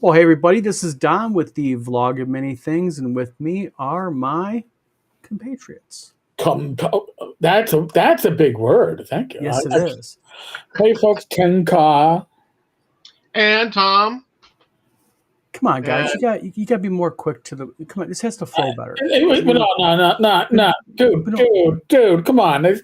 Well, hey everybody, this is Don with the vlog of many things, and with me are my compatriots. That's a big word. Thank you. Yes, it is. Hey, folks, Ken Ka. And Tom. Come on, guys, And you got to be more quick to the. Come on, this has to flow better. No, But no, dude, come on. this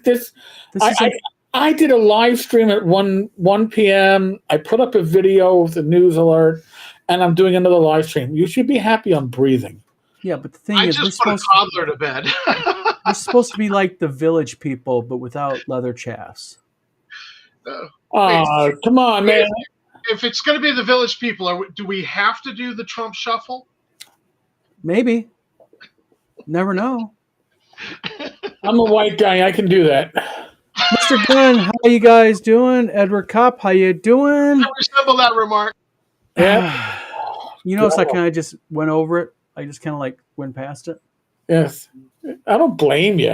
I, is I, a I did a live stream at 1 p.m. I put up a video with the news alert, and I'm doing another live stream. You should be happy I'm breathing. yeah. But the thing I is, just put a toddler to bed. we're supposed to be like the village people, but without leather chaffs. Come on, man. If it's going to be the village people, do we have to do the Trump shuffle? Maybe. Never know. I'm a white guy. I can do that. Mr. Glenn, how you guys doing? Edward Kopp, how you doing? I resemble that remark. Yeah. You notice I kind of just went over it. I just kind of like went past it. Yes. I don't blame you.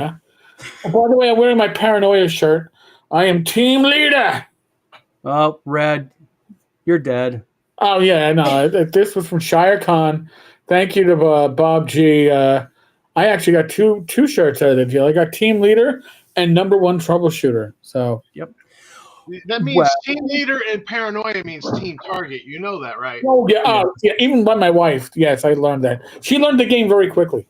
By the way, I'm wearing my paranoia shirt. I am team leader. Oh, Red, you're dead. Oh yeah, no. This was from Shire Khan. Thank you to Bob G. I actually got two shirts out of the deal. I got team leader and number one troubleshooter. So Yep. That means team leader and paranoia means team target. You know that, right? oh yeah. Even by my wife. Yes, I learned that. She learned the game very quickly.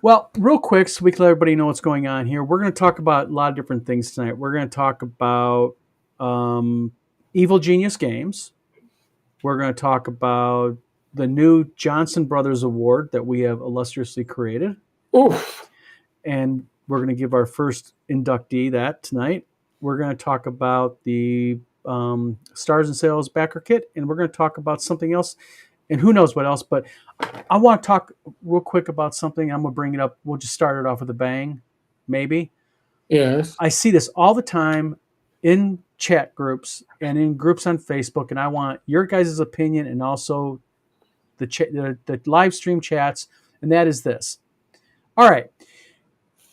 Well, real quick, so we can let everybody know what's going on here. We're going to talk about a lot of different things tonight. We're going to talk about Evil Genius Games. We're going to talk about the new Johnson Brothers Award that we have illustriously created. Oof. And we're going to give our first inductee that tonight. We're going to talk about the Stars and Sales backer kit, and we're going to talk about something else, and who knows what else. But I want to talk real quick about something. I'm going to bring it up. We'll just start it off with a bang, maybe. Yes. I see this all the time in chat groups and in groups on Facebook, and I want your guys' opinion and also the live stream chats, and that is this. All right.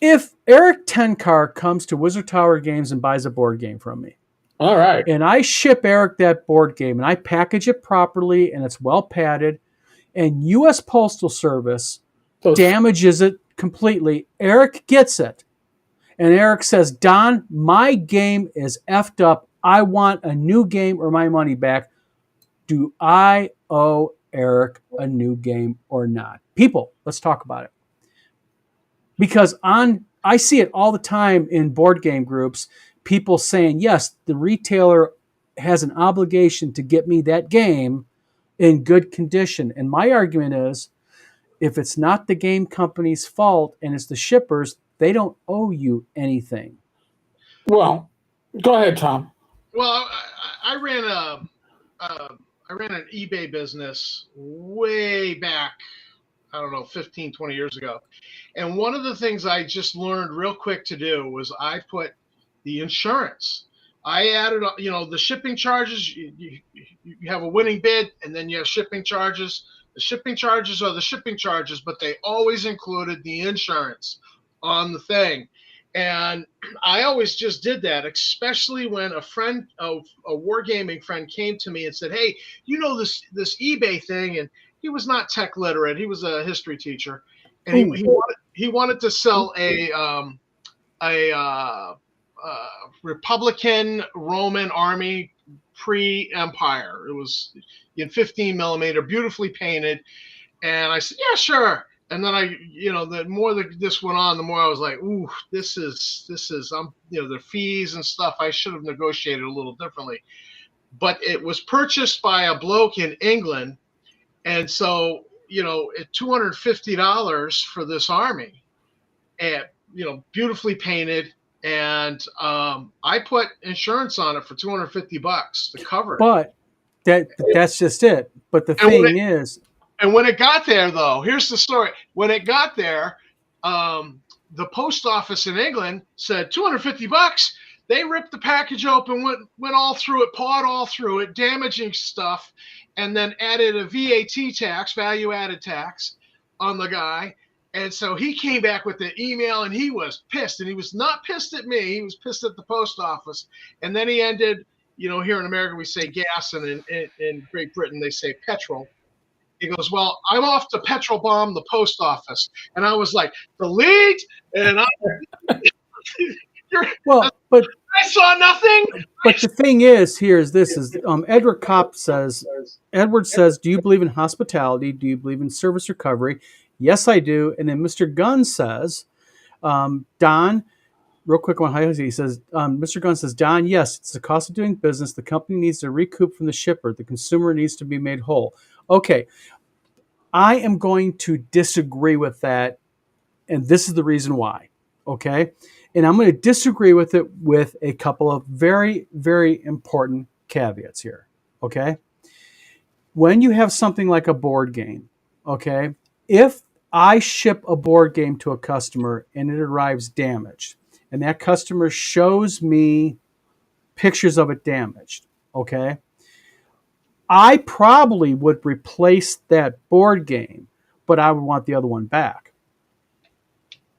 If Eric Tenkar comes to Wizard Tower Games and buys a board game from me, all right, and I ship Eric that board game and I package it properly and it's well padded, and U.S. Postal Service damages it completely, Eric gets it. And Eric says, Don, my game is effed up. I want a new game or my money back. Do I owe Eric a new game or not? People, let's talk about it. Because I see it all the time in board game groups, people saying, yes, the retailer has an obligation to get me that game in good condition. And my argument is, if it's not the game company's fault and it's the shippers, they don't owe you anything. Well, go ahead, Tom. Well, I ran an eBay business way back, I don't know, 15, 20 years ago. And one of the things I just learned real quick to do was I put the insurance. I added, the shipping charges. You have a winning bid, and then you have shipping charges. The shipping charges are the shipping charges, but they always included the insurance on the thing. And I always just did that, especially when a friend, a wargaming friend, came to me and said, "Hey, this eBay thing?" And he was not tech literate; he was a history teacher, and he wanted to sell a Republican Roman army pre-Empire. It was in 15 millimeter, beautifully painted, and I said, "Yeah, sure." And then the more this went on, the more I was like, "Ooh, this is the fees and stuff. I should have negotiated a little differently." But it was purchased by a bloke in England, and so at $250 for this army, and beautifully painted, and I put insurance on it for $250 to cover it. But that's just it. But the thing is. And when it got there, though, here's the story. When it got there, the post office in England said $250. They ripped the package open, went all through it, pawed all through it, damaging stuff, and then added a VAT tax, value-added tax, on the guy. And so he came back with the email, and he was pissed. And he was not pissed at me. He was pissed at the post office. And then he ended here in America we say gas, and in Great Britain they say petrol. He goes, well, I'm off to petrol bomb the post office. And I was like, delete. And I saw nothing. But the thing is, Edward Kopp says, Edward says, do you believe in hospitality? Do you believe in service recovery? Yes, I do. And then Mr. Gunn says, Don, real quick on how he says, Mr. Gunn says, Don, yes, it's the cost of doing business. The company needs to recoup from the shipper. The consumer needs to be made whole. Okay, I am going to disagree with that, and this is the reason why, okay? And I'm going to disagree with it with a couple of very, very important caveats here, okay? When you have something like a board game, okay, if I ship a board game to a customer and it arrives damaged, and that customer shows me pictures of it damaged, okay, I probably would replace that board game, but I would want the other one back.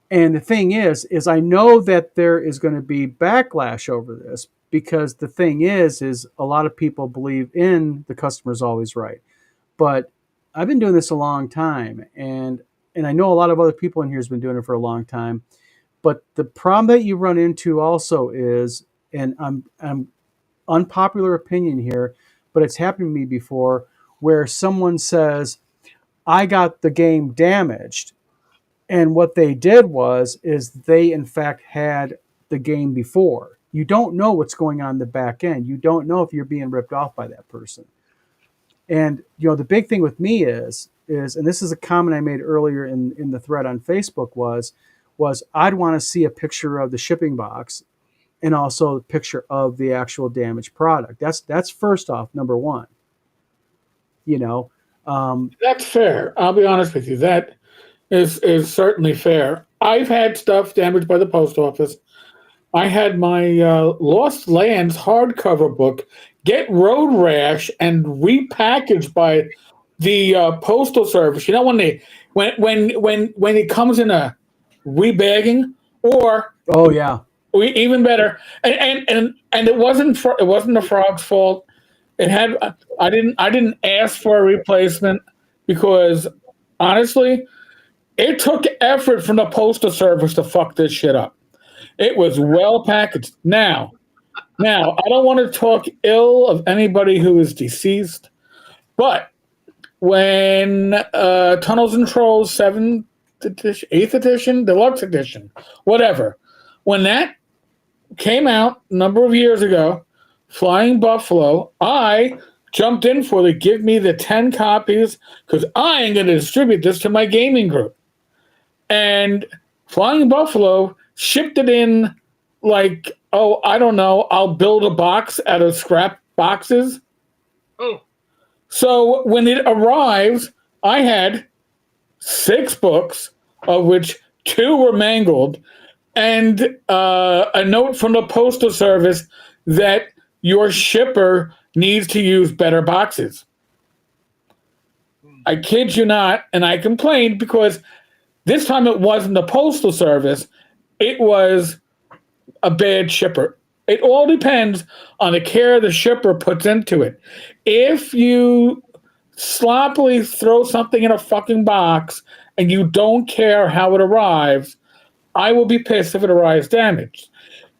And the thing is I know that there is going to be backlash over this, because the thing is a lot of people believe in the customer's always right. But I've been doing this a long time, and I know a lot of other people in here has been doing it for a long time. But the problem that you run into also is, and I'm unpopular opinion here, but it's happened to me before, where someone says, I got the game damaged. And what they did is they in fact had the game before. You don't know what's going on in the back end. You don't know if you're being ripped off by that person. And the big thing with me is, and this is a comment I made earlier in the thread on Facebook, was I'd want to see a picture of the shipping box and also a picture of the actual damaged product. That's first off, number one. That's fair. I'll be honest with you. That is certainly fair. I've had stuff damaged by the post office. I had my Lost Lands hardcover book get road rash and repackaged by the postal service. When it comes in a rebagging, or even better, and it wasn't the frog's fault. I didn't ask for a replacement, because honestly, it took effort from the postal service to fuck this shit up. It was well packaged. Now, I don't want to talk ill of anybody who is deceased, but when Tunnels and Trolls 7th edition, 8th edition, Deluxe edition, whatever, when that came out a number of years ago, Flying Buffalo, I jumped in for the give me the 10 copies, because I ain't going to distribute this to my gaming group. And Flying Buffalo shipped it in like, I don't know, I'll build a box out of scrap boxes. Oh. So when it arrives, I had 6 books, of which 2 were mangled, and a note from the postal service that your shipper needs to use better boxes. I kid you not, and I complained because this time it wasn't the postal service, it was a bad shipper. It all depends on the care the shipper puts into it. If you sloppily throw something in a fucking box and you don't care how it arrives, I will be pissed if it arrives damaged.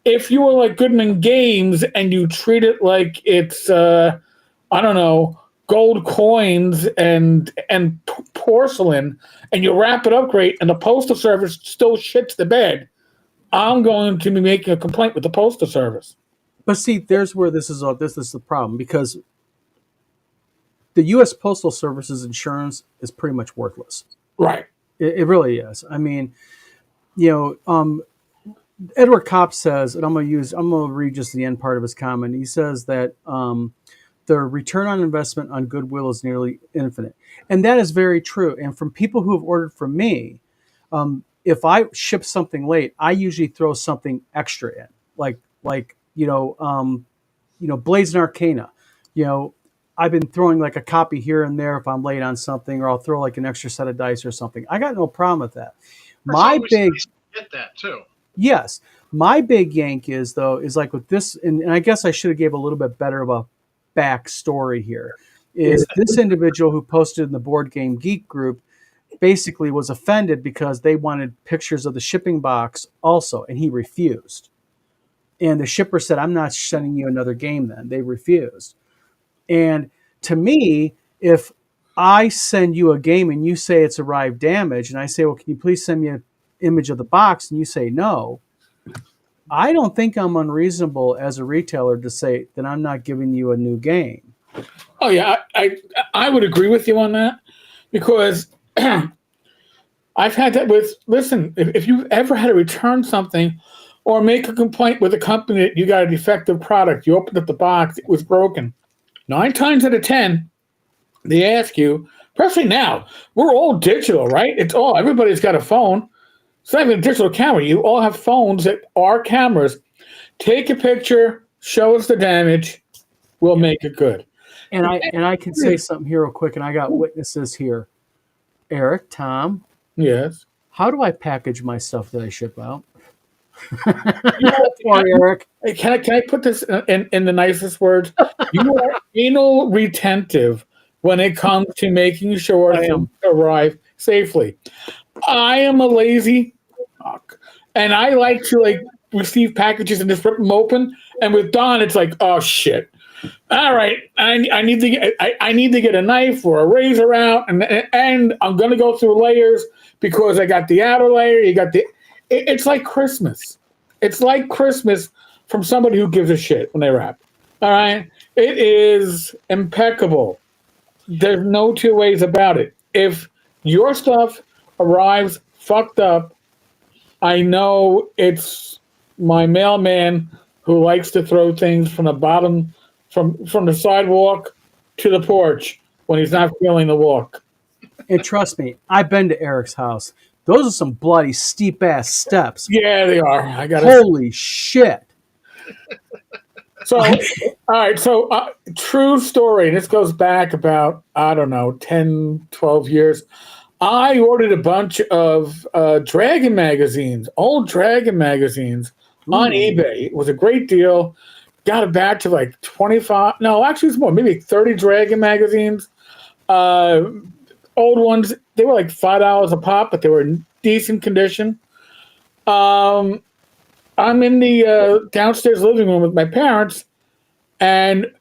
If you were like Goodman Games and you treat it like it's, gold coins and porcelain, and you wrap it up great, and the postal service still shits the bed, I'm going to be making a complaint with the postal service. But see, there's where this is the problem, because the U.S. Postal Service's insurance is pretty much worthless. Right. It really is. I mean, Edward Kopp says, and I'm going to read just the end part of his comment. He says that the return on investment on goodwill is nearly infinite. And that is very true. And from people who have ordered from me, if I ship something late, I usually throw something extra in, like Blades and Arcana. I've been throwing like a copy here and there if I'm late on something, or I'll throw like an extra set of dice or something. I got no problem with that. Get that too. Yes, My big yank is like with this, and I guess I should have gave a little bit better of a backstory here. Is this individual who posted in the Board Game Geek group basically was offended because they wanted pictures of the shipping box also, and he refused. And the shipper said, "I'm not sending you another game." Then they refused. And to me, if I send you a game and you say it's arrived damaged, and I say, "Well, can you please send me an image of the box?" and you say no, I don't think I'm unreasonable as a retailer to say that I'm not giving you a new game. Oh yeah, I would agree with you on that, because I've had that with. Listen, if you've ever had to return something or make a complaint with a company that you got a defective product, you opened up the box, it was broken. 9 times out of 10, they ask you, especially now, we're all digital, right? Everybody's got a phone. It's not even a digital camera. You all have phones that are cameras. Take a picture, show us the damage, we'll make it good. And I can say something here real quick, and I got witnesses here. Eric, Tom. Yes. How do I package my stuff that I ship out? Poor Eric. Can I put this in the nicest words? You are anal retentive when it comes to making sure things arrive safely. I am a lazy fuck, and I like to receive packages and just rip them open. And with Don, it's like, oh shit. All right, I need to get a knife or a razor out, and I'm gonna go through layers because I got the outer layer. It's like Christmas. It's like Christmas from somebody who gives a shit when they wrap. All right, it is impeccable. There's no two ways about it. If your stuff arrives fucked up, I know it's my mailman who likes to throw things from the bottom. From the sidewalk to the porch when he's not feeling the walk. And trust me, I've been to Eric's house. Those are some bloody steep ass steps. Yeah, they are. Holy shit. So, all right. So, true story. This goes back about, 10, 12 years. I ordered a bunch of Dragon magazines, old Dragon magazines on eBay. It was a great deal. Got it back to like 25. No, actually, it's more. Maybe 30 Dragon magazines. Old ones. They were like $5 a pop, but they were in decent condition. I'm in the downstairs living room with my parents, and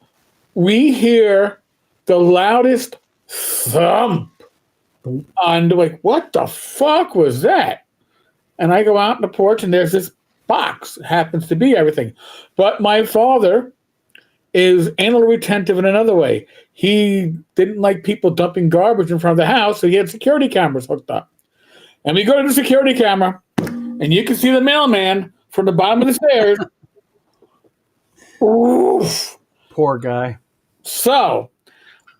we hear the loudest thump. And like, what the fuck was that? And I go out on the porch, and there's this box. Happens to be everything. But my father is anal retentive in another way. He didn't like people dumping garbage in front of the house, so he had security cameras hooked up. And we go to the security camera, and you can see the mailman from the bottom of the stairs. Oof. Poor guy. So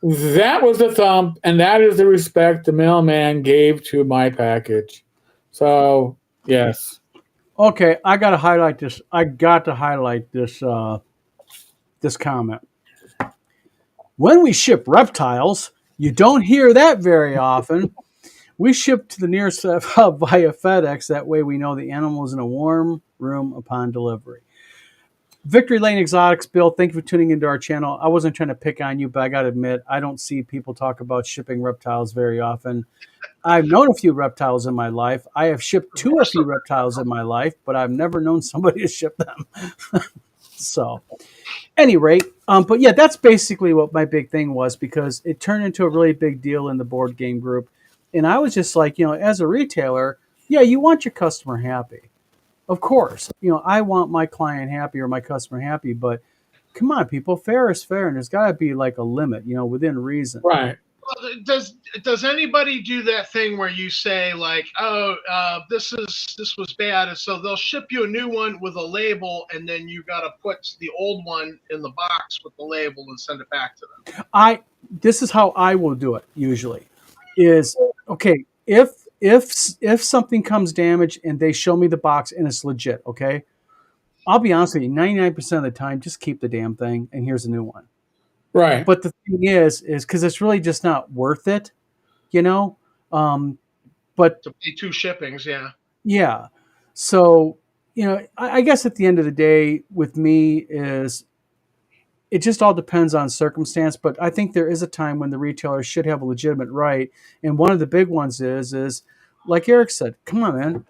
that was the thump, and that is the respect the mailman gave to my package. So, yes. Okay, I got to highlight this. This comment. When we ship reptiles, you don't hear that very often. We ship to the nearest hub via FedEx. That way we know the animal is in a warm room upon delivery. Victory Lane Exotics, Bill, thank you for tuning into our channel. I wasn't trying to pick on you, but I got to admit, I don't see people talk about shipping reptiles very often. I've known a few reptiles in my life. I have shipped to a few reptiles in my life, but I've never known somebody to ship them. So, any rate, but yeah, that's basically what my big thing was, because it turned into a really big deal in the board game group. And I was just like, as a retailer, yeah, you want your customer happy. Of course, I want my client happy or my customer happy, but come on, people, fair is fair, and there's got to be like a limit, within reason. Right. Well, does anybody do that thing where you say like, oh, this was bad, and so they'll ship you a new one with a label, and then you got to put the old one in the box with the label and send it back to them? This is how I will do it usually. Is okay if something comes damaged and they show me the box and it's legit, okay, I'll be honest with you, 99% of the time, just keep the damn thing and here's a new one. Right. But the thing is because it's really just not worth it, but to pay 2 shippings, yeah. Yeah. So I guess at the end of the day, with me is it just all depends on circumstance. But I think there is a time when the retailer should have a legitimate right, and one of the big ones is like Eric said, come on, man.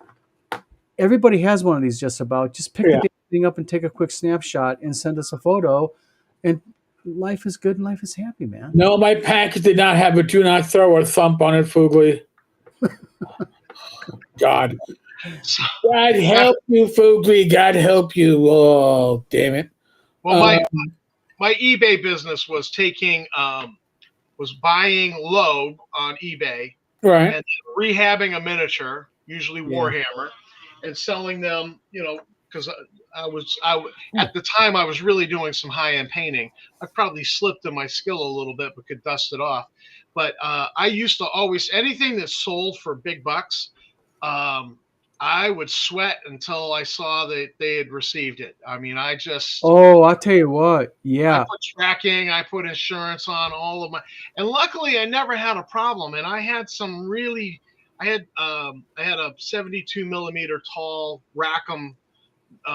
Everybody has one of these just about. Just pick the Yeah. damn thing up and take a quick snapshot and send us a photo, and life is good and life is happy, man. No, my package did not have a do not throw or thump on it, Fugly. God. God help you, Fugly. God help you. Oh, damn it. Well, my eBay business was was buying low on eBay Right. and rehabbing a miniature, usually Warhammer, and selling them. Because at the time I was really doing some high end painting. I probably slipped in my skill a little bit, but could dust it off. But I used to always anything that sold for big bucks. I would sweat until I saw that they had received it. I mean, I'll tell you what. Yeah. I put tracking, I put insurance on all of and luckily I never had a problem. And I had I had a 72 millimeter tall Rackham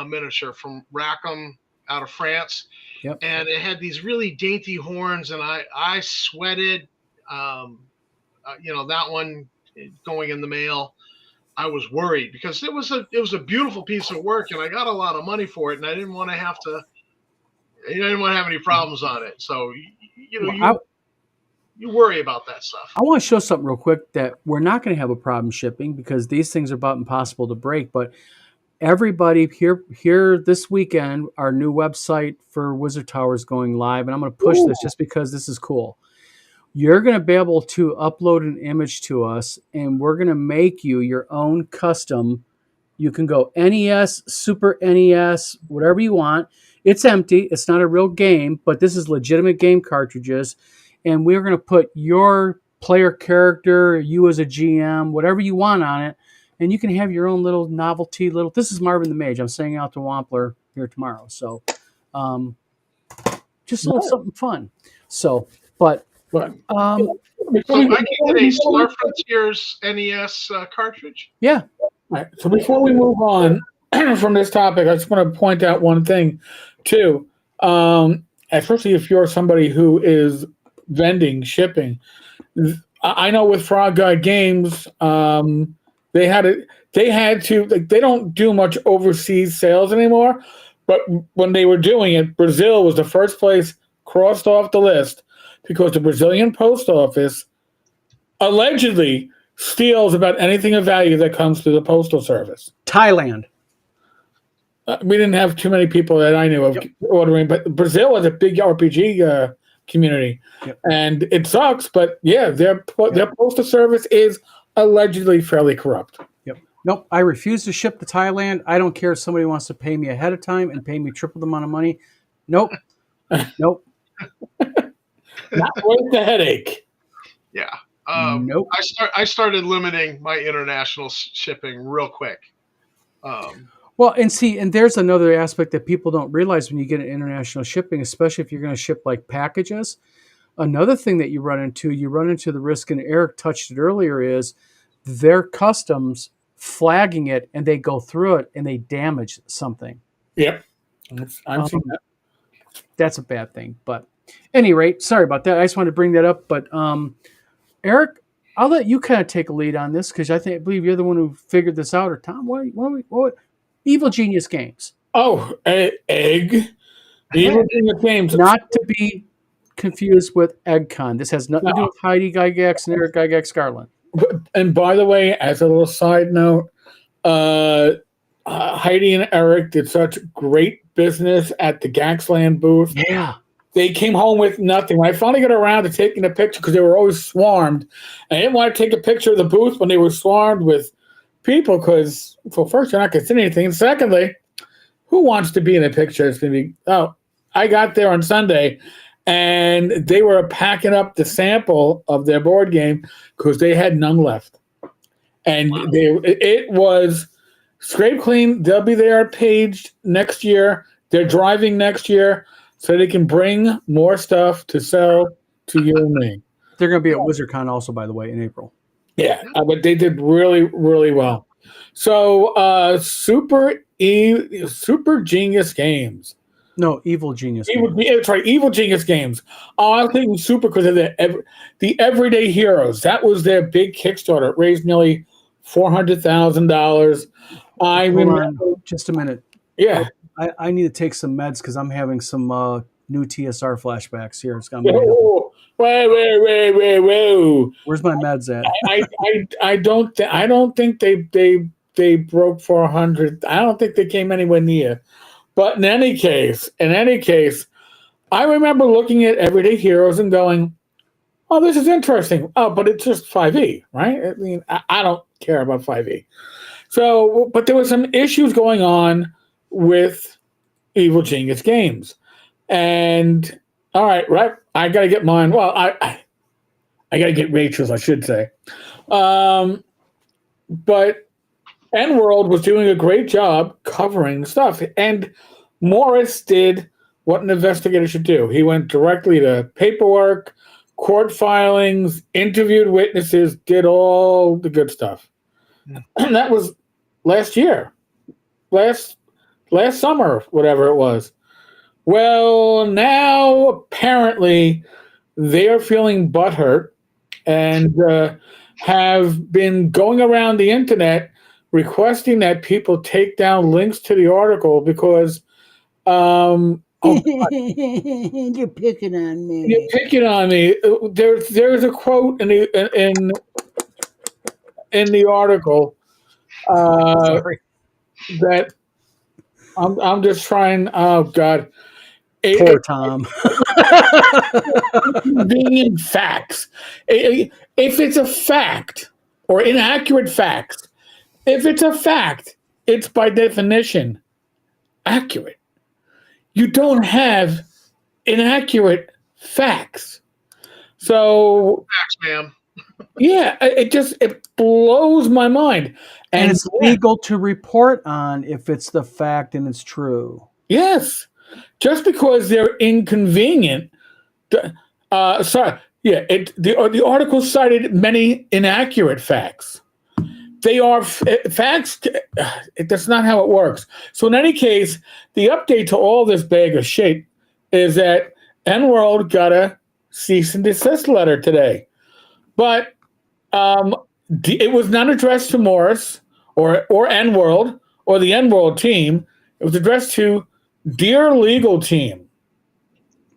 miniature from Rackham out of France. Yep. And it had these really dainty horns, and I sweated, that one going in the mail. I was worried because it was a beautiful piece of work, and I got a lot of money for it, and I didn't want to have any problems on it. So you worry about that stuff. I want to show something real quick that we're not going to have a problem shipping because these things are about impossible to break. But everybody here this weekend, our new website for Wizard Tower is going live, and I'm going to push this just because this is cool. You're going to be able to upload an image to us, and we're going to make you your own custom. You can go NES, Super NES, whatever you want. It's empty. It's not a real game, but this is legitimate game cartridges. And we're going to put your player character, you as a GM, whatever you want on it. And you can have your own little novelty. This is Marvin the Mage. I'm saying out to Wampler here tomorrow. So just a little something fun. So, but... So I can get a Star Frontiers NES cartridge? Yeah. All right. So before we move on from this topic, I just want to point out one thing, too. Especially if you're somebody who is vending, shipping. I know with Frog Guide Games, they had to, they don't do much overseas sales anymore, but when they were doing it, Brazil was the first place crossed off the list because the Brazilian post office allegedly steals about anything of value that comes through the postal service. Thailand. We didn't have too many people that I knew of ordering, but Brazil has a big RPG community, and it sucks. But yeah, their postal service is allegedly fairly corrupt. Yep. Nope. I refuse to ship to Thailand. I don't care if somebody wants to pay me ahead of time and pay me triple the amount of money. Nope. Nope. Not worth the headache. Yeah. Nope. I started limiting my international shipping real quick. Well, and there's another aspect that people don't realize when you get an international shipping, especially if you're going to ship like packages. Another thing that you run into the risk, and Eric touched it earlier, is their customs flagging it, and they go through it and they damage something. Yep. I've seen that. That's a bad thing. But at any rate, sorry about that. I just wanted to bring that up. But Eric, I'll let you kind of take a lead on this because I believe you're the one who figured this out. Or Tom, what Evil Genius Games. Oh, Egg. Evil Genius Games. Not to be confused with EggCon. This has nothing to do with Heidi Gygax and Eric Gygax Garland. And by the way, as a little side note, Heidi and Eric did such great business at the Gaxland booth. Yeah. They came home with nothing. When I finally got around to taking a picture, because they were always swarmed, I didn't want to take a picture of the booth when they were swarmed with people because, well, first, you're not going to see anything. And secondly, who wants to be in a picture? It's going to be, I got there on Sunday, and they were packing up the sample of their board game because they had none left. And it was scrape clean. They'll be there paged next year. They're driving next year so they can bring more stuff to sell to you and me. They're going to be at WizardCon also, by the way, in April. Yeah, but they did really, really well. So, Super Genius Games. No, Evil Genius. That's right, Evil Genius Games. Oh, I was thinking Super because of the Everyday Heroes. That was their big Kickstarter. It raised nearly $400,000. I remember. Just a minute. Yeah. I need to take some meds because I'm having some new TSR flashbacks here. It's got Whoa. Where's my meds at? I don't think they broke 400. I don't think they came anywhere near. But in any case, I remember looking at Everyday Heroes and going, "Oh, this is interesting." Oh, but it's just 5e, right? I mean, I don't care about 5e. So, but there were some issues going on with Evil Genius Games, and all right, I got to get mine. Well, I got to get Rachel's, I should say. But EnWorld was doing a great job covering stuff, and Morris did what an investigator should do. He went directly to paperwork, court filings, interviewed witnesses, did all the good stuff. And that was last year, last summer, whatever it was. Well, now apparently they are feeling butthurt and have been going around the internet requesting that people take down links to the article because You're picking on me. You're picking on me. There's a quote in the article that I'm just trying. Oh God, Poor Tom. Convenient facts. If it's a fact or inaccurate facts, if it's a fact, it's by definition accurate. You don't have inaccurate facts. So, Facts, ma'am. yeah, it blows my mind. And it's legal to report on if it's the fact and it's true. Yes. Just because they're inconvenient. The article cited many inaccurate facts. They are facts. That's not how it works. So in any case, the update to all this bag of shit is that EnWorld got a cease and desist letter today, but it was not addressed to Morris or EnWorld or the EnWorld team. It was addressed to Dear Legal Team.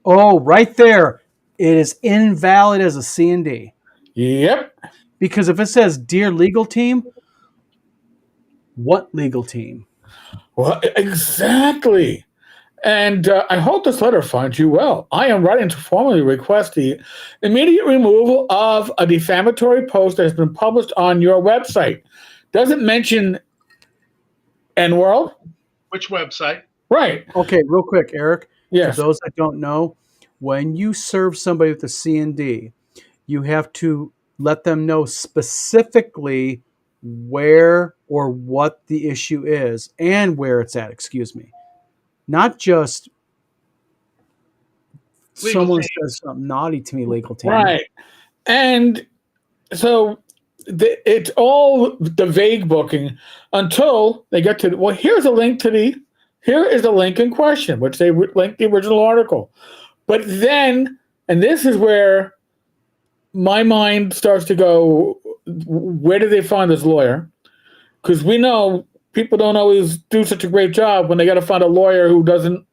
Oh, right there. It is invalid as a C&D. Yep. Because if it says Dear Legal Team, what legal team? Well, exactly. And I hope this letter finds you well. I am writing to formally request the immediate removal of a defamatory post that has been published on your website. Doesn't mention EnWorld. Which website? Right. Okay, real quick, Eric. Yes. For those that don't know, when you serve somebody with a C&D, you have to let them know specifically where or what the issue is and where it's at, excuse me. Not just Legal someone team. says something naughty to me, legal team. Right. And so it's all the vague booking until they get to, well, here is the link in question, which they linked the original article. But then, and this is where my mind starts to go, where did they find this lawyer? Because we know people don't always do such a great job when they got to find a lawyer who doesn't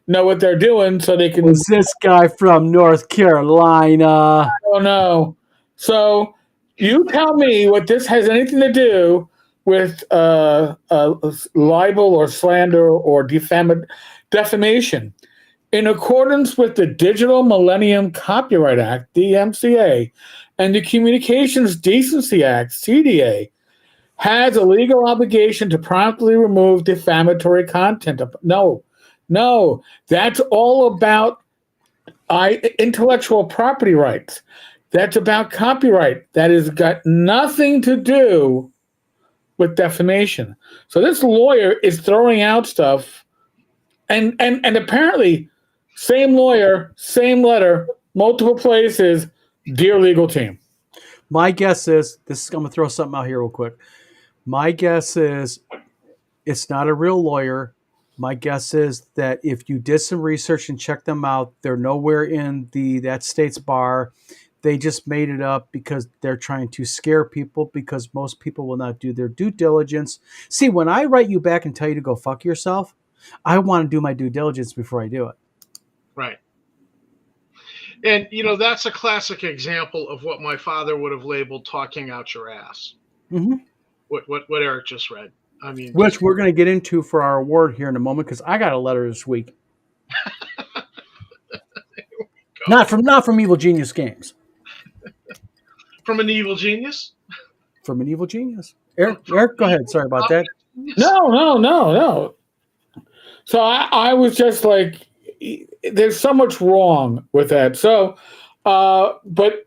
know what they're doing so they can. Was this guy from North Carolina? I don't know. So you tell me what this has anything to do with libel or slander or defamation. In accordance with the Digital Millennium Copyright Act, DMCA, and the Communications Decency Act, CDA, has a legal obligation to promptly remove defamatory content. No, that's all about intellectual property rights. That's about copyright. That has got nothing to do with defamation. So this lawyer is throwing out stuff, and apparently, same lawyer, same letter, multiple places, Dear Legal Team. My guess is, I'm going to throw something out here real quick. My guess is it's not a real lawyer. My guess is that if you did some research and checked them out, they're nowhere in that state's bar. They just made it up because they're trying to scare people, because most people will not do their due diligence. See, when I write you back and tell you to go fuck yourself, I want to do my due diligence before I do it. Right. And, that's a classic example of what my father would have labeled talking out your ass. Mm-hmm. What Eric just read. I mean, which we're going to get into for our award here in a moment, because I got a letter this week. Not from Evil Genius Games. From an evil genius? From an evil genius. Eric, go ahead. Sorry about that. No. So I was just like, there's so much wrong with that. So, but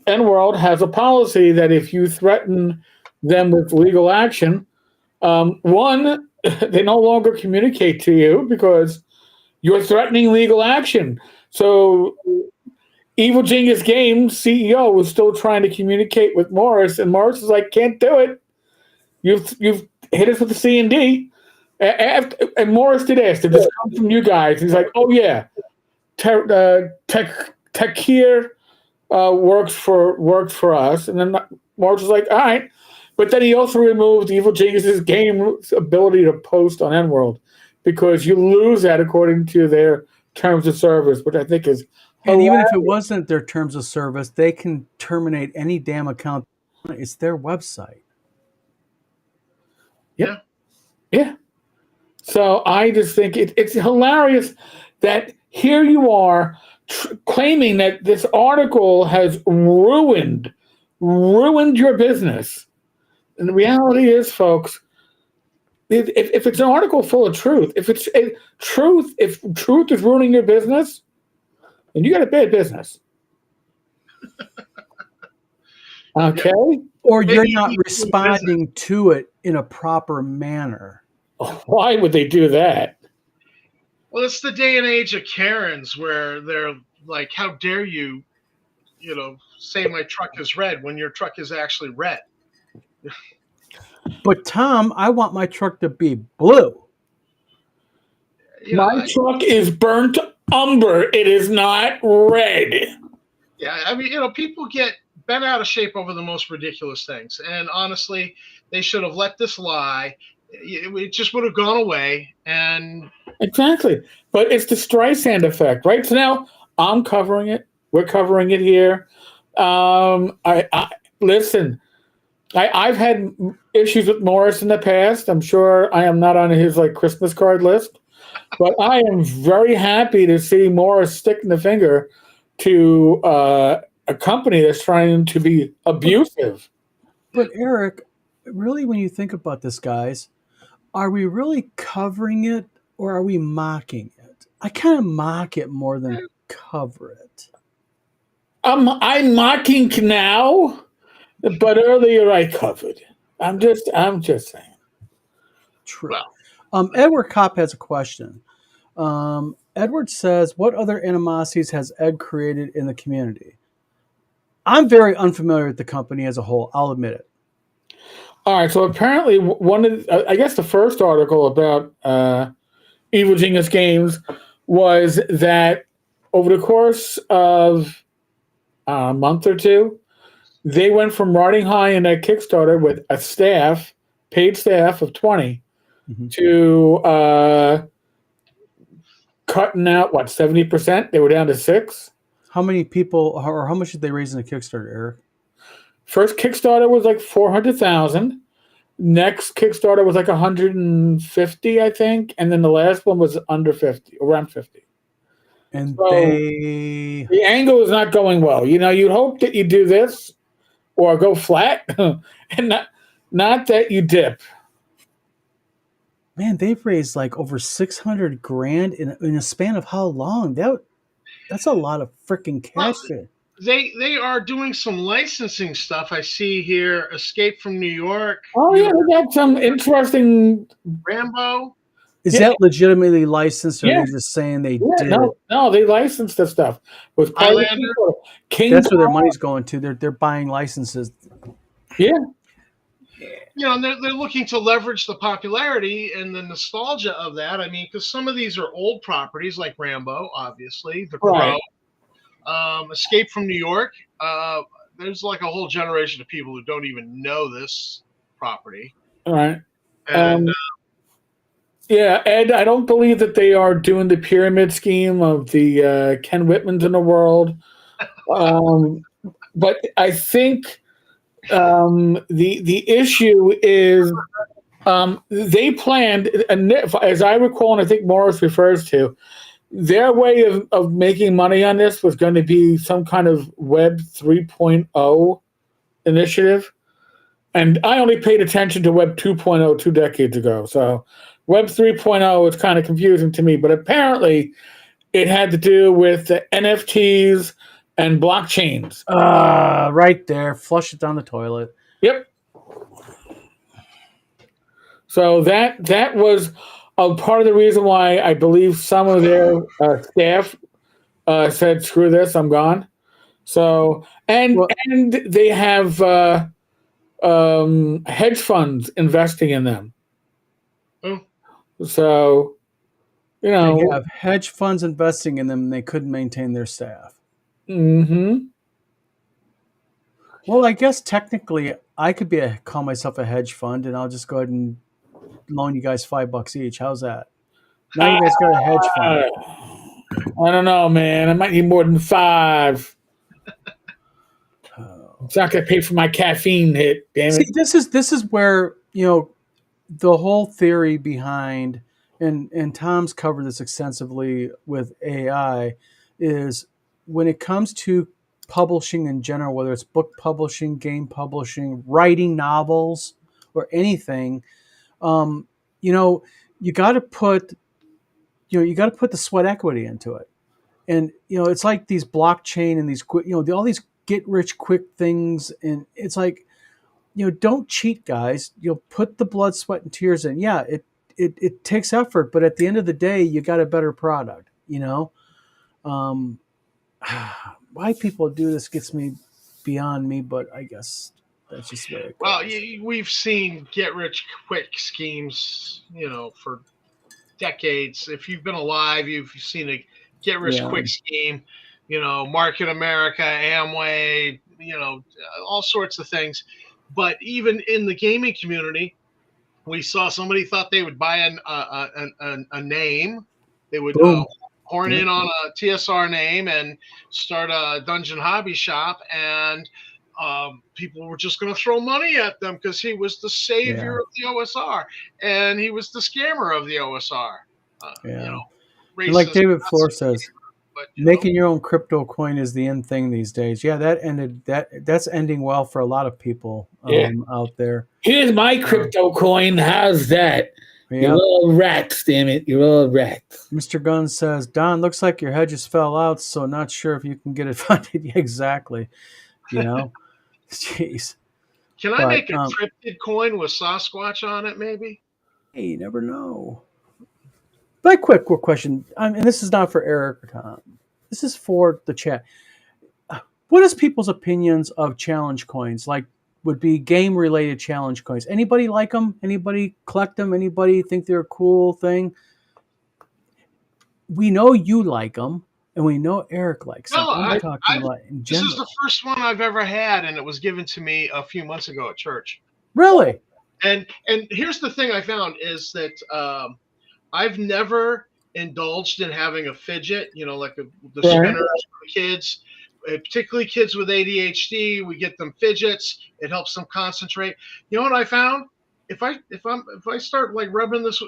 EnWorld has a policy that if you threaten them with legal action, one, they no longer communicate to you because you're threatening legal action. So Evil Genius Games CEO was still trying to communicate with Morris, and Morris is like, can't do it. You've hit us with the C&D. And Morris did ask, did this come from you guys? He's like, oh, yeah. Tekir works for us. And then Morris was like, all right. But then he also removed Evil Genius's game's ability to post on EnWorld, because you lose that according to their terms of service, which I think is and even if it wasn't their terms of service, they can terminate any damn account. It's their website. Yeah. So I just think it's hilarious that here you are claiming that this article has ruined your business. And the reality is, folks, if it's an article full of truth, if truth is ruining your business, then you got a bad business. Okay? Or you're not responding to it in a proper manner. Why would they do that? Well, it's the day and age of Karens where they're like, how dare you, say my truck is red when your truck is actually red. But Tom, I want my truck to be blue. My truck is burnt umber. It is not red. Yeah, I mean, people get bent out of shape over the most ridiculous things. And honestly, they should have let this lie. It just would have gone away. And exactly. But it's the Streisand effect, right? So now I'm covering it. We're covering it here. Listen, I've had issues with Morris in the past. I'm sure I am not on his Christmas card list, but I am very happy to see Morris sticking the finger to a company that's trying to be abusive. But Eric, really, when you think about this, guys, are we really covering it or are we mocking it? I kind of mock it more than cover it. I'm mocking now. But earlier I covered. I'm just saying. True. Edward Kopp has a question. Edward says, what other animosities has Ed created in the community? I'm very unfamiliar with the company as a whole. I'll admit it. All right. So apparently I guess the first article about Evil Genius Games was that over the course of a month or two, they went from riding high in that Kickstarter with a paid staff of 20 to cutting out, 70%? They were down to 6. How many people, or how much did they raise in the Kickstarter, Eric? First Kickstarter was $400,000. Next Kickstarter was 150, I think. And then the last one was under 50, around 50. And so the angle is not going well. You'd hope that you do this or go flat, and not that you dip. Man, they've raised over $600,000 in a span of how long? That's a lot of freaking cash. Well, they are doing some licensing stuff. I see here, Escape from New York. Oh yeah, they got some interesting Rambo. Is that legitimately licensed, or are they just saying they did? No, they licensed the stuff with Highlander. That's where their money's going to. They're buying licenses. Yeah. they're looking to leverage the popularity and the nostalgia of that. I mean, because some of these are old properties like Rambo, obviously, The Crow, Escape from New York. There's like a whole generation of people who don't even know this property. Right. And yeah, Ed, I don't believe that they are doing the pyramid scheme of the Ken Whitmans in the world. But I think the issue is they planned, as I recall, and I think Morris refers to, their way of making money on this was going to be some kind of Web 3.0 initiative. And I only paid attention to Web 2.0 2 decades ago. So Web 3.0 is kind of confusing to me. But apparently it had to do with the NFTs and blockchains. Right there. Flush it down the toilet. Yep. So that was a part of the reason why I believe some of their staff said, "Screw this, I'm gone." So and they have hedge funds investing in them. So they have hedge funds investing in them, and they couldn't maintain their staff. Mm-hmm. Well, I guess technically I could call myself a hedge fund, and I'll just go ahead and loan you guys $5 each. How's that? Now you guys got a hedge fund. I don't know, man. I might need more than 5. It's not going to pay for my caffeine hit. Damn it! See, this is where the whole theory behind, and Tom's covered this extensively with AI, is when it comes to publishing in general, whether it's book publishing, game publishing, writing novels, or anything. You got to put the sweat equity into it, and it's like these blockchain and these all these get rich quick things, and it's like don't cheat, guys. Put the blood, sweat, and tears in. Yeah, it takes effort, but at the end of the day, you got a better product. Why people do this gets me beyond me, but I guess. That's just very well. We've seen get-rich-quick schemes, for decades. If you've been alive, you've seen a get-rich-quick scheme. Market America, Amway, all sorts of things. But even in the gaming community, we saw somebody thought they would buy a name. They would horn in on a TSR name and start a dungeon hobby shop, and people were just going to throw money at them because he was the savior of the OSR and he was the scammer of the OSR. Like David Floor says, making your own crypto coin is the end thing these days. Yeah, that's ending well for a lot of people out there. Here's my crypto coin. How's that? Yep. You're all rats, damn it. You're all rats. Mr. Gunn says, Don, looks like your hedges fell out, so not sure if you can get it funded. Yeah, exactly. Jeez. Can I make a cryptid coin with Sasquatch on it, maybe? Hey, you never know. But quick question, and this is not for Eric or Tom. This is for the chat. What is people's opinions of challenge coins? Like, would be game-related challenge coins. Anybody like them? Anybody collect them? Anybody think they're a cool thing? We know you like them. And we know Eric likes it. I'm talking about in general. This is the first one I've ever had, and it was given to me a few months ago at church. Really? And here's the thing I found is that I've never indulged in having a fidget, like the spinners for the kids, particularly kids with ADHD. We get them fidgets. It helps them concentrate. You know what I found? If I start like rubbing this,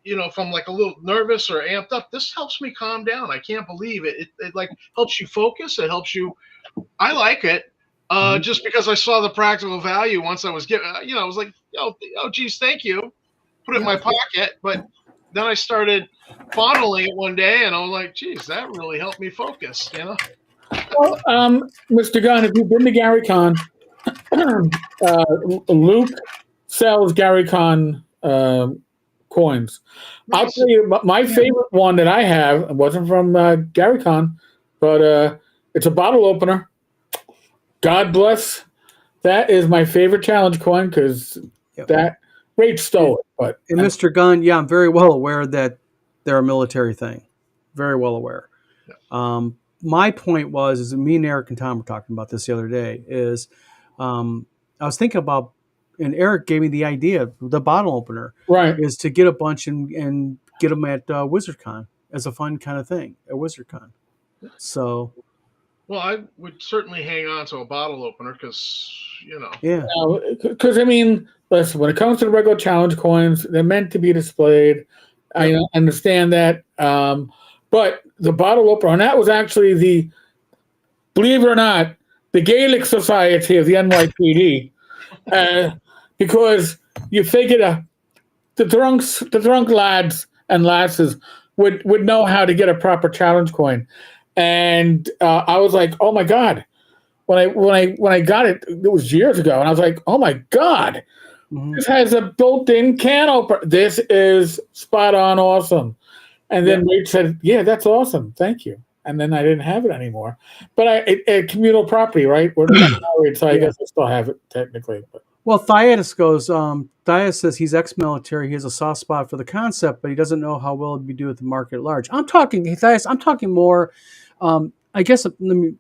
if I'm like a little nervous or amped up, this helps me calm down. I can't believe it. It like helps you focus. It helps you. I like it just because I saw the practical value once I was given. I was like, oh, geez, thank you. Put it in my pocket. But then I started fondling it one day, and I was like, geez, that really helped me focus. Well, Mr. Gunn, if you've been to GaryCon, Luke sells GaryCon coins. I'll tell you, my favorite one that I have, it wasn't from GaryCon, but it's a bottle opener. God bless That is my favorite challenge coin because Yep. that Rach stole it. But And Mr. Gunn, yeah, I'm very well aware that they're a military thing. Very well aware. My point is me and Eric and Tom were talking about this the other day, is I was thinking about, and Eric gave me the idea, the bottle opener, right. is to get a bunch and get them at WizardCon as a fun kind of thing at WizardCon. So, Well, I would certainly hang on to a bottle opener because, yeah. Because, I mean, listen, when it comes to the regular challenge coins, they're meant to be displayed. I understand that. But the bottle opener, and that was actually believe it or not, the Gaelic Society of the NYPD. Because you figured the drunk lads and lasses would know how to get a proper challenge coin. And I was like, oh my God. When I got it, it was years ago, and I was like, oh my God, this has a built-in can opener. This is spot on awesome. And then Rach said, yeah, that's awesome. Thank you. And then I didn't have it anymore. But communal property, right? We're not married, so I guess I still have it technically. But. Well, Thias goes, Thias says he's ex-military. He has a soft spot for the concept, but he doesn't know how well it'd be do with the market at large. Thias, I'm talking more, I guess, let me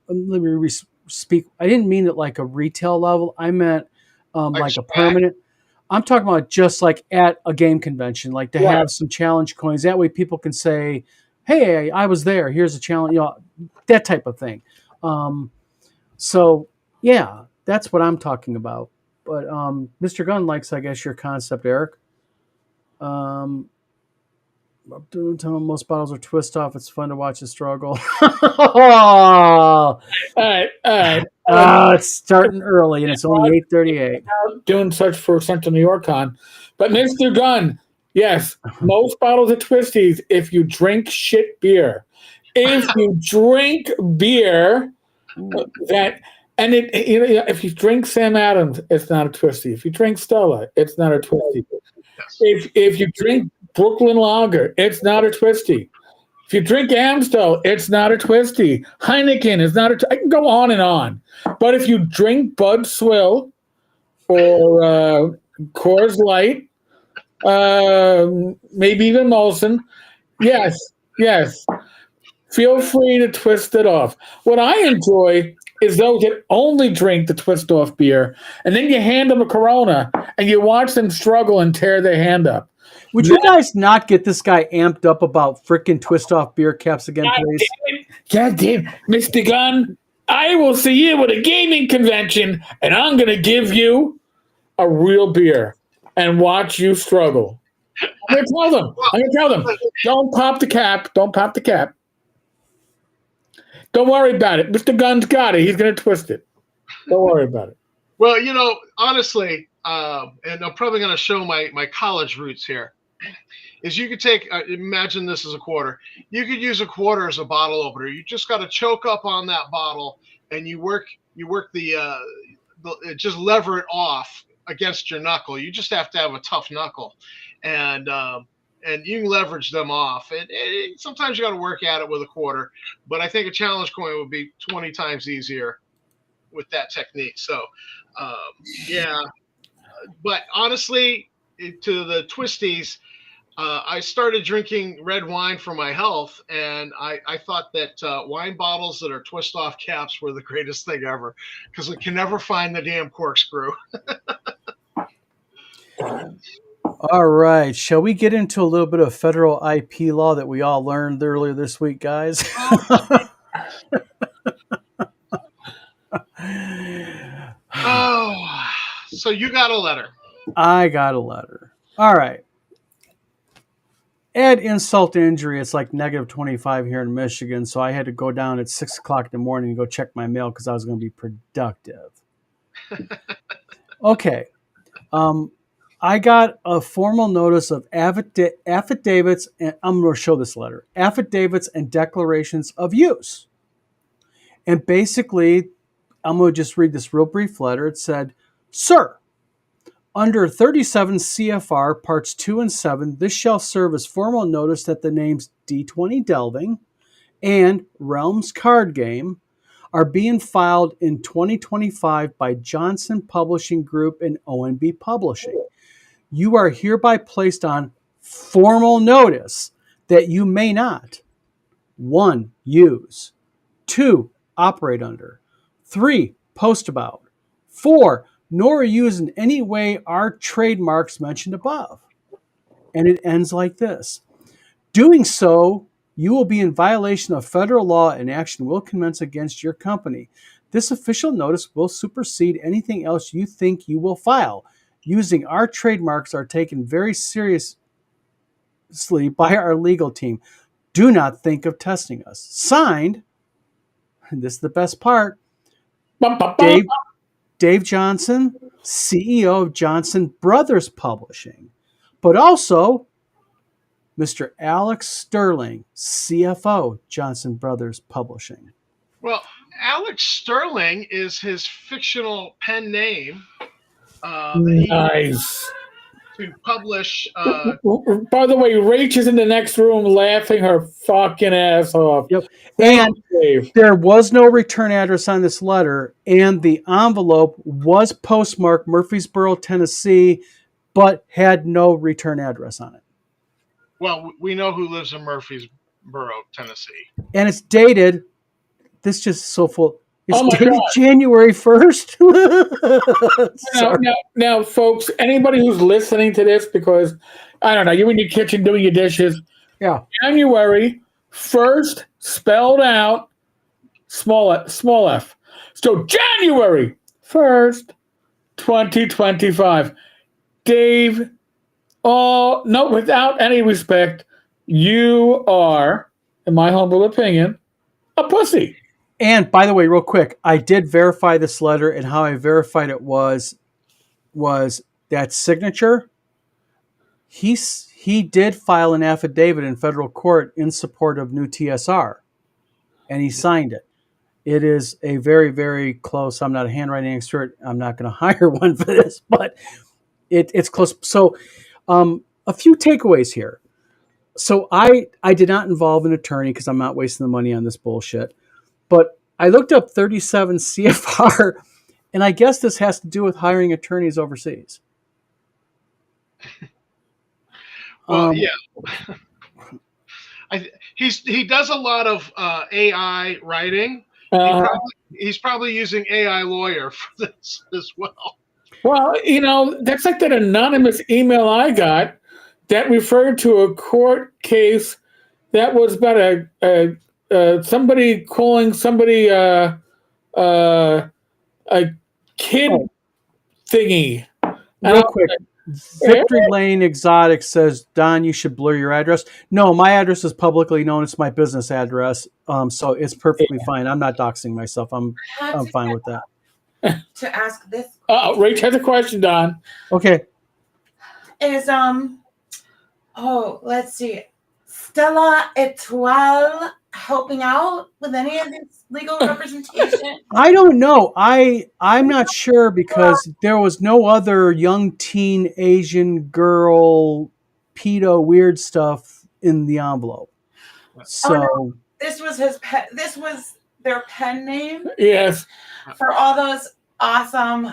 speak. I didn't mean it like a retail level. I meant like a permanent. I'm talking about just like at a game convention, like to have some challenge coins. That way people can say, hey, I was there. Here's a challenge, that type of thing. So, yeah, that's what I'm talking about. But Mr. Gunn likes, I guess, your concept, Eric. Most bottles are twist off. It's fun to watch it struggle. All right. It's starting early, and it's only 8:38. Doing such for Central New York Con. But Mr. Gunn, yes, most bottles of twisties if you drink shit beer. If you drink beer if you drink Sam Adams, it's not a twisty. If you drink Stella, it's not a twisty. If you drink Brooklyn Lager, it's not a twisty. If you drink Amstel, it's not a twisty. Heineken is not I can go on and on. But if you drink Bud Swill or Coors Light, maybe even Molson, yes, feel free to twist it off. What I enjoy is those that only drink the twist off beer, and then you hand them a Corona, and you watch them struggle and tear their hand up. Would you guys not get this guy amped up about frickin' twist off beer caps again, please? God damn, Mr. Gunn, I will see you at a gaming convention, and I'm going to give you a real beer and watch you struggle. I'm going to tell them, don't pop the cap. Don't pop the cap. Don't worry about it. Mr. Gunn's got it. He's going to twist it. Don't worry about it. Well, honestly, and I'm probably going to show my college roots here, is you could take, imagine this as a quarter. You could use a quarter as a bottle opener. You just got to choke up on that bottle, and you work the just lever it off against your knuckle. You just have to have a tough knuckle, and you can leverage them off. And sometimes you got to work at it with a quarter, but I think a challenge coin would be 20 times easier with that technique. So, yeah. But honestly, to the twisties, I started drinking red wine for my health, and I thought that wine bottles that are twist-off caps were the greatest thing ever because I can never find the damn corkscrew. All right. Shall we get into a little bit of federal IP law that we all learned earlier this week, guys? Oh, so you got a letter. I got a letter. All right. Add insult to injury. It's like -25 here in Michigan, so I had to go down at 6 o'clock in the morning and go check my mail because I was going to be productive. Okay. I got a formal notice of affidavits, and I'm going to show this letter, affidavits and declarations of use. And basically, I'm going to just read this real brief letter. It said, Sir, under 37 CFR Parts 2 and 7, this shall serve as formal notice that the names D20 Delving and Realms Card Game are being filed in 2025 by Johnson Publishing Group and ONB Publishing. You are hereby placed on formal notice that you may not 1. Use 2. Operate under 3. Post about 4. Nor use in any way our trademarks mentioned above. And it ends like this. Doing so, you will be in violation of federal law and action will commence against your company. This official notice will supersede anything else you think you will file. Using our trademarks are taken very seriously by our legal team. Do not think of testing us. Signed, and this is the best part, Dave Johnson, CEO of Johnson Brothers Publishing, but also Mr. Alex Sterling, CFO, Johnson Brothers Publishing. Well, Alex Sterling is his fictional pen name. Nice. To publish. By the way, Rach is in the next room laughing her fucking ass off. Yep. Thank And you, Dave. there was no return address on this letter, and the envelope was postmarked Murfreesboro, Tennessee, but had no return address on it. Well, we know who lives in Murfreesboro, Tennessee. And it's dated, this just so full. It's dated God. January 1st. Now, folks, anybody who's listening to this, because, I don't know, you're in your kitchen doing your dishes. Yeah. January 1st, spelled out, small f. So January 1st, 2025. Dave, no, without any respect, you are, in my humble opinion, a pussy. And by the way, real quick, I did verify this letter, and how I verified it was that signature. He did file an affidavit in federal court in support of new TSR, and he signed it. It is a very, very close. I'm not a handwriting expert. I'm not going to hire one for this, but it's close. So, a few takeaways here. So I did not involve an attorney because I'm not wasting the money on this bullshit. But I looked up 37 CFR, and I guess this has to do with hiring attorneys overseas. Well, yeah. He does a lot of AI writing. He's probably using AI Lawyer for this as well. Well, that's like that anonymous email I got that referred to a court case that was about somebody calling somebody a kid thingy. Real quick, Victory Lane Exotics says, Don, you should blur your address. No, my address is publicly known. It's my business address, so it's perfectly fine. I'm not doxing myself. I'm fine with that. To ask this. Rach has a question, Don. Okay. Is let's see, Stella Etoile helping out with any of this legal representation? I don't know. I'm not sure because there was no other young teen Asian girl pedo weird stuff in the envelope. So this was this was their pen name. Yes. For all those awesome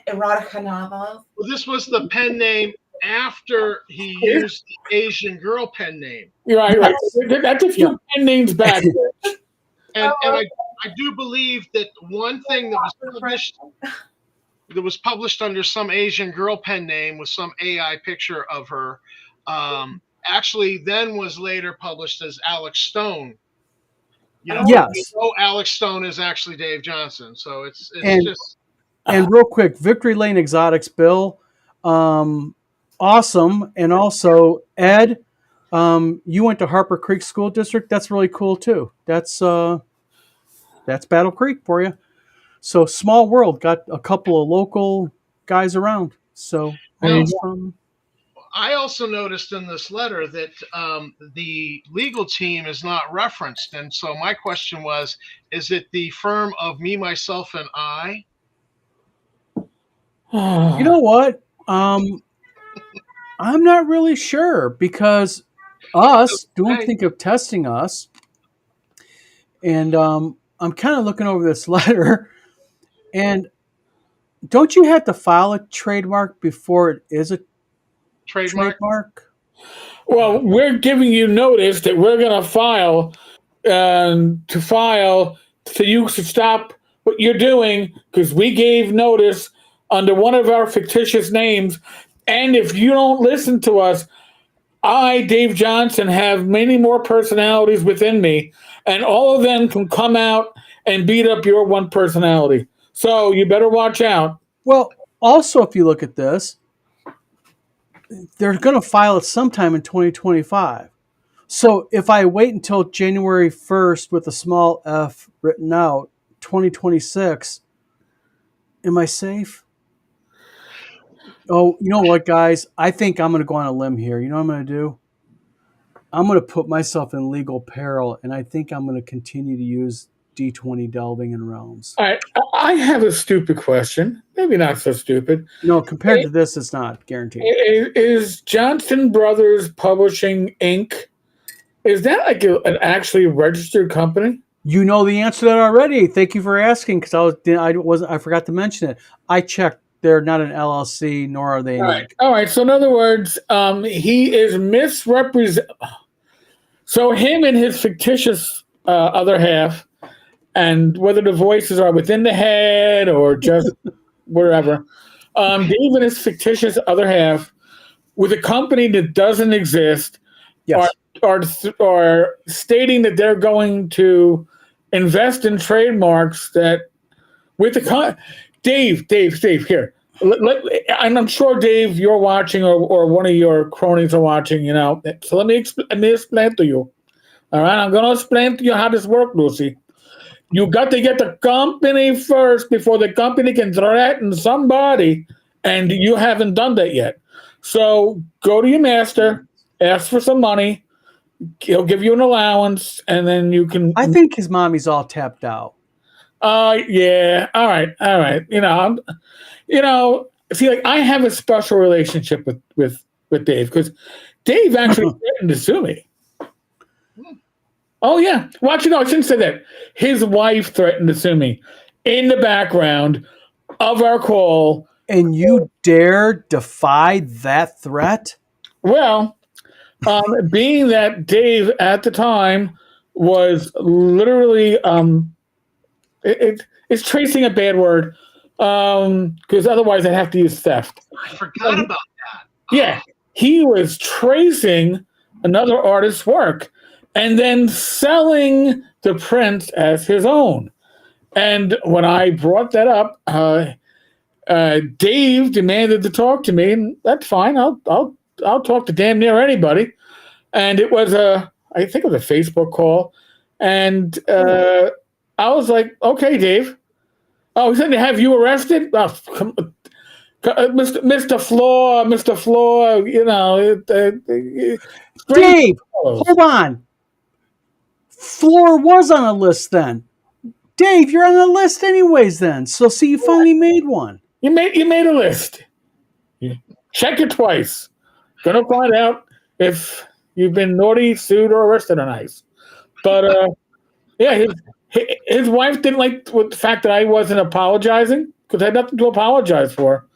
erotica novels. Well, this was the pen name after he used the Asian girl pen name. Right. That's a few pen names back. And I do believe that one thing that was published under some Asian girl pen name with some AI picture of her, actually then was later published as Alex Stone. Yes. Alex Stone is actually Dave Johnson. So it's just. And real quick, Victory Lane Exotics, Bill, awesome. And also, Ed, you went to Harper Creek School District. That's really cool too. That's Battle Creek for you. So small world. Got a couple of local guys around. So. I also noticed in this letter that the legal team is not referenced. And so my question was, is it the firm of Me, Myself, and I? You know what? I'm not really sure because don't think of testing us. And I'm kind of looking over this letter, and don't you have to file a trademark before it is a Trademark. trademark? Well, we're giving you notice that we're going to file so you should stop what you're doing because we gave notice under one of our fictitious names. And if you don't listen to us, I, Dave Johnson, have many more personalities within me, and all of them can come out and beat up your one personality. So you better watch out. Well, also, if you look at this, they're going to file it sometime in 2025. So if I wait until January 1st with a small f written out, 2026, am I safe? Oh, you know what, guys? I think I'm going to go on a limb here. You know what I'm going to do? I'm going to put myself in legal peril, and I think I'm going to continue to use D20 Delving in Realms. All right, I have a stupid question. Maybe not so stupid. No, compared to this, it's not guaranteed. Is Johnson Brothers Publishing Inc., is that like an actually registered company? You know the answer to that already. Thank you for asking, because I forgot to mention it. I checked. They're not an LLC, nor are they an Inc. All right. So in other words, he is misrepresent. So him and his fictitious other half, and whether the voices are within the head or just wherever, Dave and his fictitious other half, with a company that doesn't exist, Yes. are stating that they're going to invest in trademarks that with the Dave here. And I'm sure Dave, you're watching, or one of your cronies are watching. You know, so let me explain to you. All right, I'm going to explain to you how this works, Lucy. You got to get the company first before the company can threaten somebody, and you haven't done that yet. So go to your master, ask for some money. He'll give you an allowance, and then you can. I think his mommy's all tapped out. Yeah. All right. See, like I have a special relationship with Dave because Dave actually threatened to sue me. Oh yeah. Well, actually, no, I shouldn't say that. His wife threatened to sue me in the background of our call. And you dare defy that threat? Well, being that Dave at the time was literally it's tracing a bad word because otherwise I'd have to use theft. I forgot about that. Yeah, he was tracing another artist's work and then selling the prints as his own. And when I brought that up, Dave demanded to talk to me, and that's fine. I'll talk to damn near anybody. And it was I think it was a Facebook call, and I was like, okay, Dave. Oh, he said to have you arrested? Oh, Mr. Floor, you know. Dave, hold on. Floor was on a list then. Dave, you're on the list anyways then. So see, you finally made one. You made a list. Check it twice. Gonna find out if you've been naughty, sued, or arrested on ice. But yeah, his wife didn't like the fact that I wasn't apologizing because I had nothing to apologize for.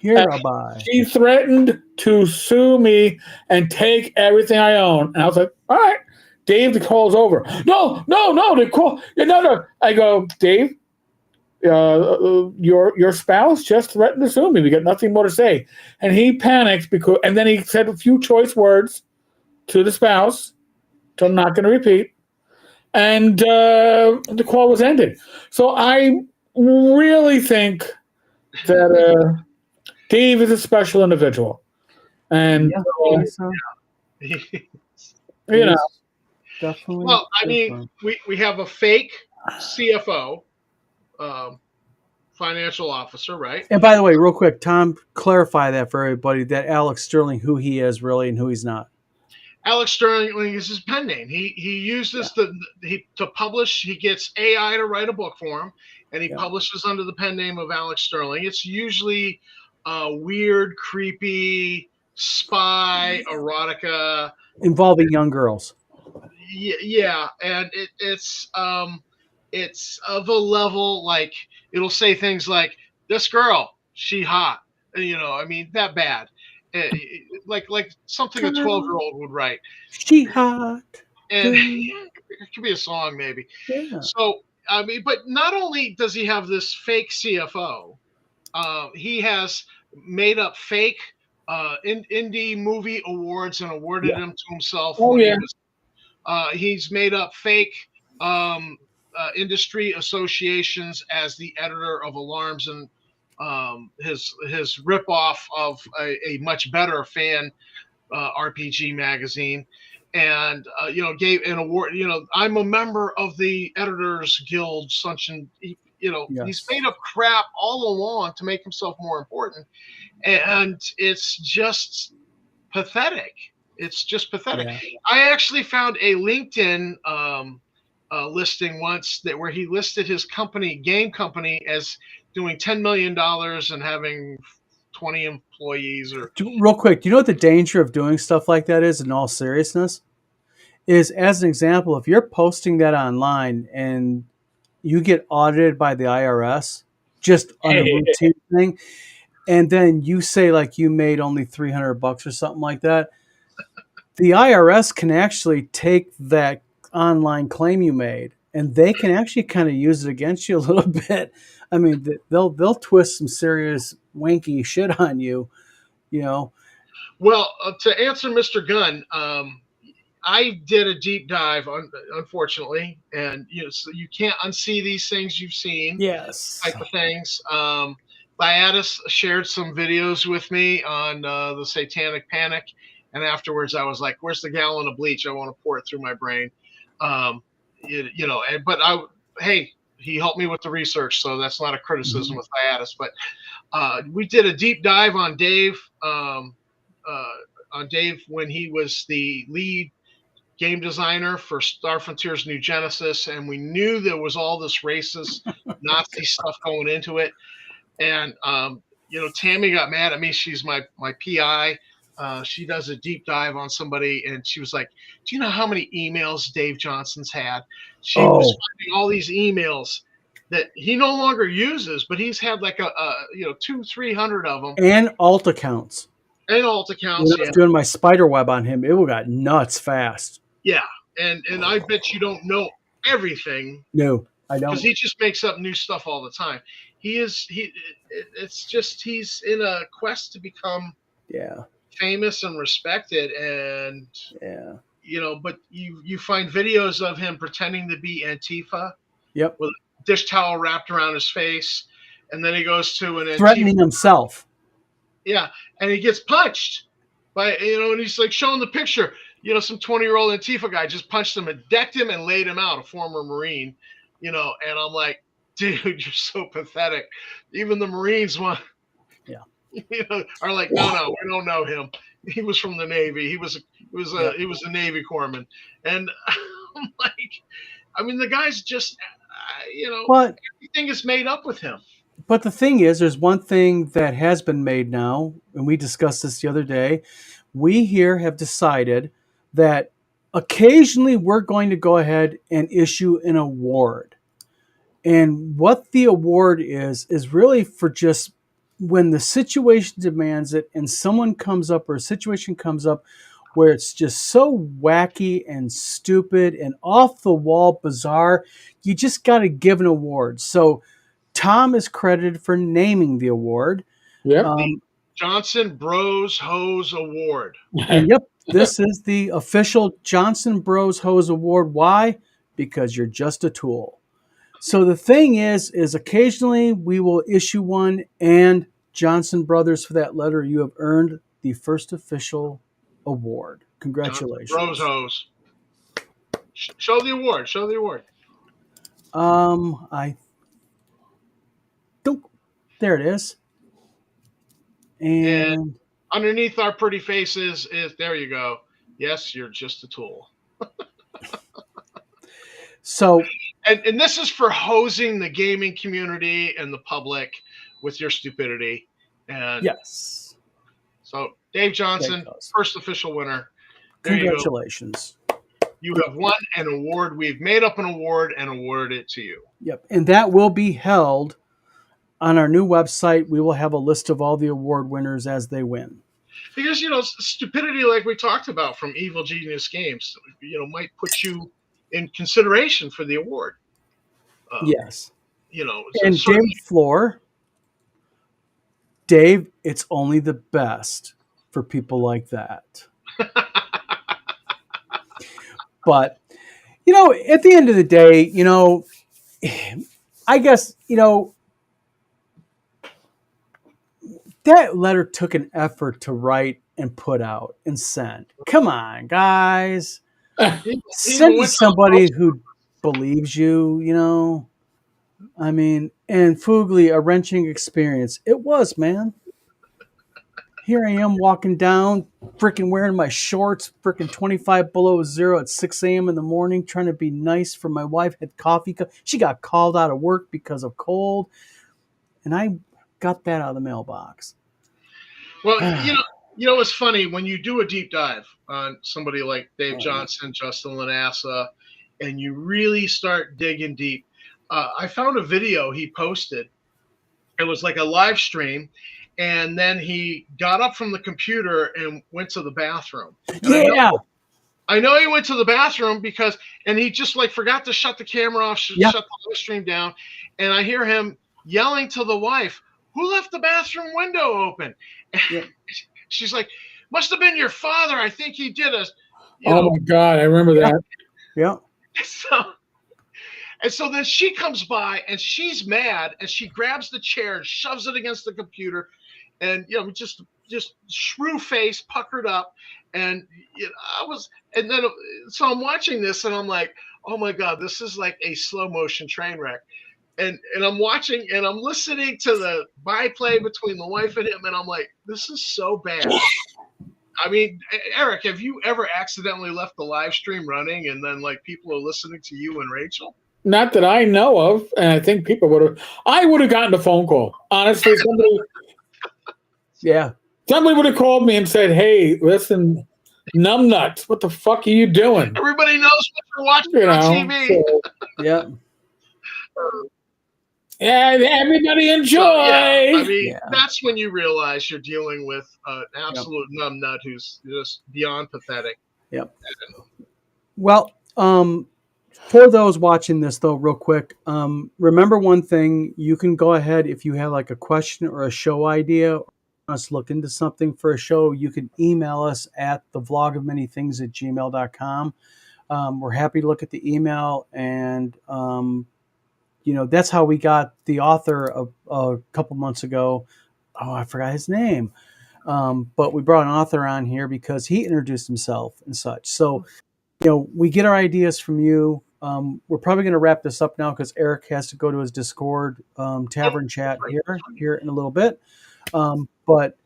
Hereby. She threatened to sue me and take everything I own. And I was like, all right. Dave, the call's over. No, the call. No. I go, Dave, your spouse just threatened to sue me. We got nothing more to say. And he panicked and then he said a few choice words to the spouse, which I'm not going to repeat. And the call was ended. So I really think that Dave is a special individual. And, you know. Definitely. Well, I mean, we have a fake CFO, financial officer, right? And by the way, real quick, Tom, clarify that for everybody, that Alex Sterling, who he is really and who he's not. Alex Sterling is his pen name. He uses to publish. He gets AI to write a book for him, and he publishes under the pen name of Alex Sterling. It's usually weird, creepy, spy, erotica involving young girls. Yeah, and it's it's of a level like it'll say things like this girl, she hot, I mean that bad. Like something a 12-year-old would write. She hot. And Girl. it could be a song maybe. Yeah. So I mean, but not only does he have this fake CFO, he has made up fake indie movie awards and awarded them to himself. Oh, when he yeah. was, he's made up fake industry associations as the editor of Alarms, and his ripoff of a much better fan RPG magazine, and gave an award. I'm a member of the Editors Guild, such and he's made up crap all along to make himself more important, and it's just pathetic. It's just pathetic. Yeah. I actually found a LinkedIn listing once where he listed his game company, as doing $10 million and having 20 employees. Or Real quick, do you know what the danger of doing stuff like that is, in all seriousness? Is, as an example, if you're posting that online and you get audited by the IRS just on a routine thing, and then you say like you made only $300 or something like that, the IRS can actually take that online claim you made, and they can actually kind of use it against you a little bit. I mean, they'll twist some serious wanky shit on you, Well, to answer Mr. Gunn, I did a deep dive, unfortunately, and so you can't unsee these things you've seen. Yes. Type of things. Biatus shared some videos with me on the Satanic Panic, and afterwards I was like, "Where's the gallon of bleach? I want to pour it through my brain." Hey, he helped me with the research, so that's not a criticism with Biatus. But we did a deep dive on Dave, when he was the lead game designer for Star Frontiers New Genesis, and we knew there was all this racist Nazi stuff going into it. And Tammy got mad at me. She's my PI. She does a deep dive on somebody, and she was like, "Do you know how many emails Dave Johnson's had?" She was finding all these emails that he no longer uses, but he's had like 200-300 of them, and alt accounts. And alt accounts. When I was doing my spider web on him, it got nuts fast. Yeah, and I bet you don't know everything. No, I don't. Because he just makes up new stuff all the time. It's just he's in a quest to become famous and respected, and but you find videos of him pretending to be Antifa. Yep. With a dish towel wrapped around his face, and then he goes to an threatening himself. Yeah, and he gets punched by and he's like showing the picture. Some 20-year-old Antifa guy just punched him and decked him and laid him out, a former Marine. And I'm like, dude, you're so pathetic. Even the Marines are like, no, we don't know him. He was from the Navy. He was a Navy corpsman. And I'm like, I mean, the guy's just, everything is made up with him. But the thing is, there's one thing that has been made now, and we discussed this the other day. We here have decided that occasionally we're going to go ahead and issue an award. And what the award is really for just when the situation demands it and someone comes up or a situation comes up where it's just so wacky and stupid and off the wall bizarre, you just got to give an award. So Tom is credited for naming the award. Yeah. Johnson Bros Hose Award. And this is the official Johnson Bros Hose Award. Why? Because you're just a tool. So the thing is occasionally we will issue one, and Johnson Brothers, for that letter, you have earned the first official award. Congratulations. Bros Hose. Show the award. Show the award. I don't. There it is. And underneath our pretty faces is, there you go. Yes, you're just a tool. So, and this is for hosing the gaming community and the public with your stupidity. And yes. So Dave Johnson, first official winner. There Congratulations. You go. You have won an award. We've made up an award and awarded it to you. Yep. And that will be held on our new website. We will have a list of all the award winners as they win. Because, stupidity, like we talked about from Evil Genius Games, might put you in consideration for the award. Yes. And David Floor, Dave, it's only the best for people like that. But, at the end of the day, I guess, that letter took an effort to write and put out and send. Come on, guys. Send to somebody who believes you, I mean, and Fugly, a wrenching experience. It was, man. Here I am walking down, freaking wearing my shorts, freaking 25 below zero at 6 a.m. in the morning, trying to be nice for my wife. Had coffee. She got called out of work because of cold. And I got that out of the mailbox. Well, it's funny when you do a deep dive on somebody like Dave Johnson, Justin Lanassa, and you really start digging deep. I found a video he posted. It was like a live stream, and then he got up from the computer and went to the bathroom. And I know he went to the bathroom and he just forgot to shut the camera off, shut the live stream down, and I hear him yelling to the wife, "Who left the bathroom window open?" She's like, "Must have been your father. I think he did us." Oh my God, I remember that. Yeah. And so then she comes by and she's mad and she grabs the chair and shoves it against the computer, and just shrew face, puckered up, and so I'm watching this and I'm like, oh my God, this is like a slow motion train wreck. And I'm watching and I'm listening to the byplay between the wife and him, and I'm like, this is so bad. I mean, Eric, have you ever accidentally left the live stream running and then people are listening to you and Rachel? Not that I know of, and I think people I would have gotten a phone call. Honestly, somebody would have called me and said, "Hey, listen, numbnuts, what the fuck are you doing?" Everybody knows what you're watching on TV. So, yeah, everybody enjoy. So, I mean, that's when you realize you're dealing with an absolute numbnut who's just beyond pathetic. Yep. Well, for those watching this, though, real quick, remember one thing. You can go ahead if you have a question or a show idea, or us look into something for a show, you can email us at thevlogofmanythings@gmail.com. We're happy to look at the email, and that's how we got the author a couple months ago. Oh, I forgot his name. But we brought an author on here because he introduced himself and such. So, we get our ideas from you. We're probably going to wrap this up now because Eric has to go to his Discord tavern chat here in a little bit. But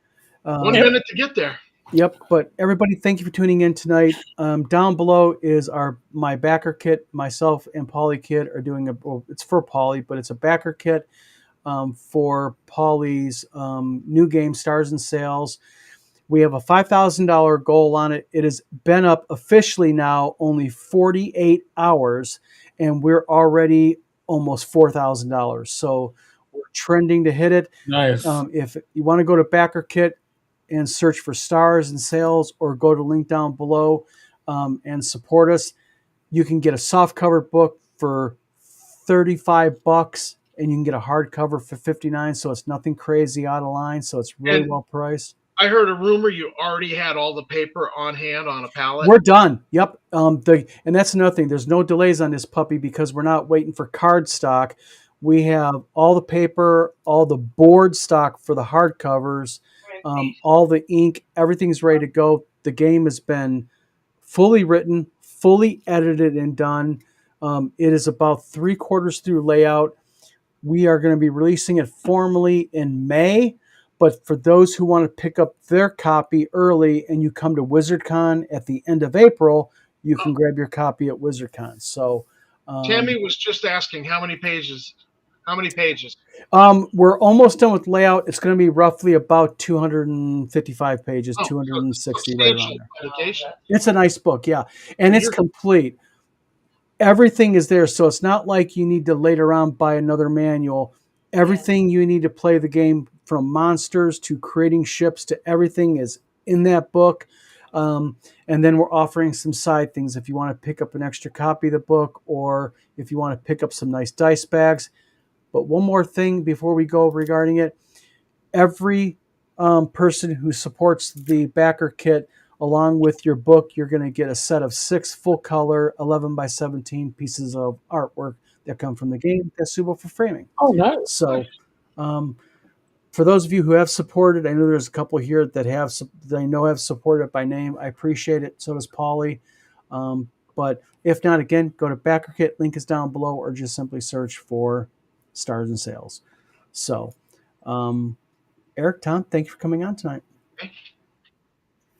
1 minute to get there. Yep. But everybody, thank you for tuning in tonight. Down below is my backer kit. Myself and Paulie Kid are doing it's for Paulie, but it's a backer kit for Paulie's new game, Stars and Sails. We have a $5,000 goal on it. It has been up officially now only 48 hours, and we're already almost $4,000. So we're trending to hit it. Nice. If you want to go to Backer Kit and search for Stars and Sails, or go to link down below and support us, you can get a softcover book for $35, and you can get a hardcover for $59. So it's nothing crazy out of line. So it's really well priced. I heard a rumor you already had all the paper on hand on a pallet. We're done. Yep. And that's another thing. There's no delays on this puppy because we're not waiting for card stock. We have all the paper, all the board stock for the hardcovers, all the ink. Everything's ready to go. The game has been fully written, fully edited and done. It is about 3/4 through layout. We are going to be releasing it formally in May. But for those who want to pick up their copy early and you come to WizardCon at the end of April, you can grab your copy at WizardCon. So Tammy was just asking how many pages. How many pages? We're almost done with layout. It's going to be roughly about 255 pages, Oh, 260 right around there. publication. It's a nice book, yeah, and it's You're- complete. Everything is there, so it's not like you need to later on buy another manual. Everything you need to play the game, from monsters to creating ships to everything, is in that book. And then we're offering some side things if you want to pick up an extra copy of the book, or if you want to pick up some nice dice bags. But one more thing before we go regarding it: every person who supports the backer kit, along with your book, you're going to get a set of 6 full color 11 by 17 pieces of artwork that come from the game that's suitable for framing. Oh, nice. So, for those of you who have supported, I know there's a couple here that I know have supported it by name. I appreciate it. So does Paulie. But if not, again, go to Backer Kit. Link is down below, or just simply search for Stars and Sales. So, Eric, Tom, thank you for coming on tonight.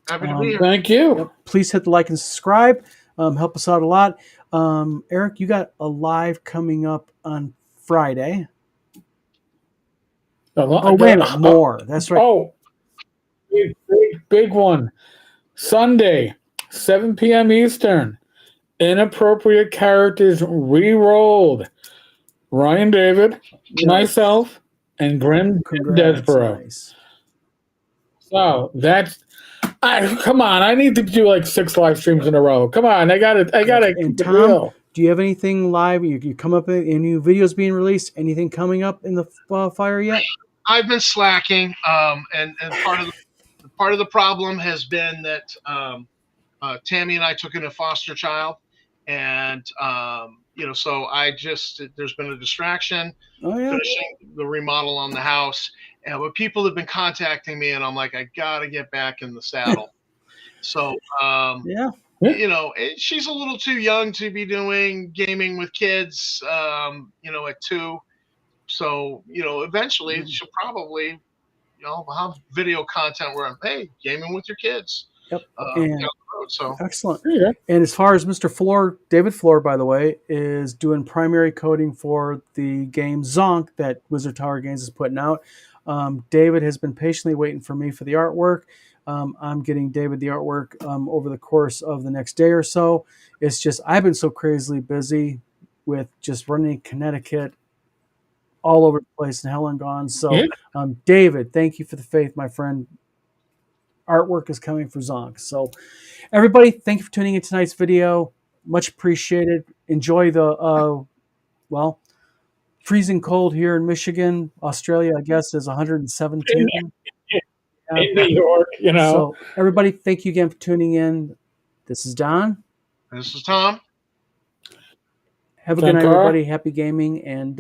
Happy to be here. Thank you. Yep. Please hit the like and subscribe. Help us out a lot. Eric, you got a live coming up on Friday. Oh, wait a minute. More. That's right. Oh, big one. Sunday, 7 p.m. Eastern. Inappropriate Characters Rerolled. Ryan David, myself, and Grim Congrats. Desborough. Nice. So that's. Come on! I need to do like 6 live streams in a row. Come on! I got it. And keep it Tom, real. do you have anything live? You come up with any new videos being released? Anything coming up in the fire yet? I've been slacking, and part of the problem has been that Tammy and I took in a foster child, and so there's been a distraction. Oh yeah. Finishing the remodel on the house, but people have been contacting me, and I'm like, I gotta get back in the saddle. So Yeah. she's a little too young to be doing gaming with kids, at 2. So, eventually she'll probably, have video content where I'm, hey, gaming with your kids. Yep. Down the road, so. Excellent. Yeah. And as far as Mr. Floor, David Floor, by the way, is doing primary coding for the game Zonk that Wizard Tower Games is putting out. David has been patiently waiting for me for the artwork. I'm getting David the artwork over the course of the next day or so. It's just I've been so crazily busy with just running Connecticut all over the place and hell and gone. So, David, thank you for the faith, my friend. Artwork is coming for Zonk. So, everybody, thank you for tuning in tonight's video. Much appreciated. Enjoy the, freezing cold here in Michigan. Australia, I guess, is 117. In New York, So, everybody, thank you again for tuning in. This is Don. This is Tom. Have a good night, everybody. Happy gaming, and